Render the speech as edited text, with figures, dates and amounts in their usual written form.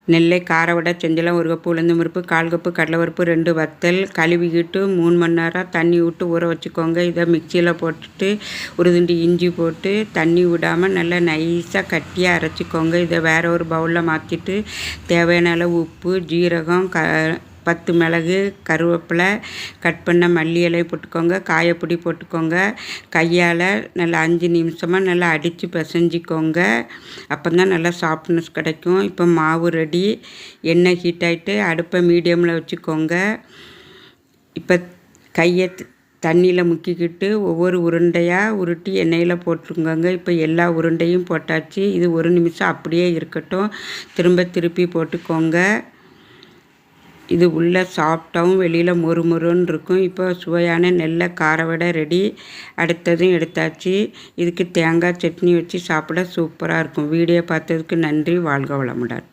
நெல்லை கார வடை செஞ்சலாம். 1 கப்பு உளுந்தம் பருப்பு, 1/4 கப்பு கடலைப்பருப்பு, 2 வத்தல் கழுவிக்கிட்டு 3 மணி நேரம் தண்ணி விட்டு ஊற வச்சுக்கோங்க. இதை மிக்சியில் போட்டுட்டு ஒரு துண்டு இஞ்சி போட்டு தண்ணி விடாமல் நல்லா நைஸாக கட்டியாக அரைச்சிக்கோங்க. இதை வேறு ஒரு பவுலில் மாற்றிட்டு தேவையான அளவு உப்பு, ஜீரகம், 10 மிளகு, கருவேப்பிலை, கட் பண்ண மல்லி இலை போட்டுக்கோங்க. காயப்பொடி போட்டுக்கோங்க. கையால் நல்லா 5 நிமிஷமாக நல்லா அடித்து பிசைஞ்சிக்கோங்க. அப்போ தான் நல்லா சாஃப்ட்னஸ் கிடைக்கும். இப்போ மாவு ரெடி. எண்ணெய் ஹீட் ஆகிட்டு அடுப்பை மீடியமில் வச்சுக்கோங்க. இப்போ கையை தண்ணியில் முக்கிக்கிட்டு ஒவ்வொரு உருண்டையாக உருட்டி எண்ணெயில் போட்டுருங்கங்க. இப்போ எல்லா உருண்டையும் போட்டாச்சு. இது 1 நிமிஷம் அப்படியே இருக்கட்டும். திருப்பி போட்டுக்கோங்க. இது உள்ளே சாஃப்டாகவும் வெளியில் மொறுமொறுன்னு இருக்கும். இப்போ சுவையான நெல்லை கார வடை ரெடி. அடுத்ததும் எடுத்தாச்சு. இதுக்கு தேங்காய் சட்னி வச்சு சாப்பிட சூப்பராக இருக்கும். வீடியோ பார்த்ததுக்கு நன்றி. வாழ்க வளமுடன்.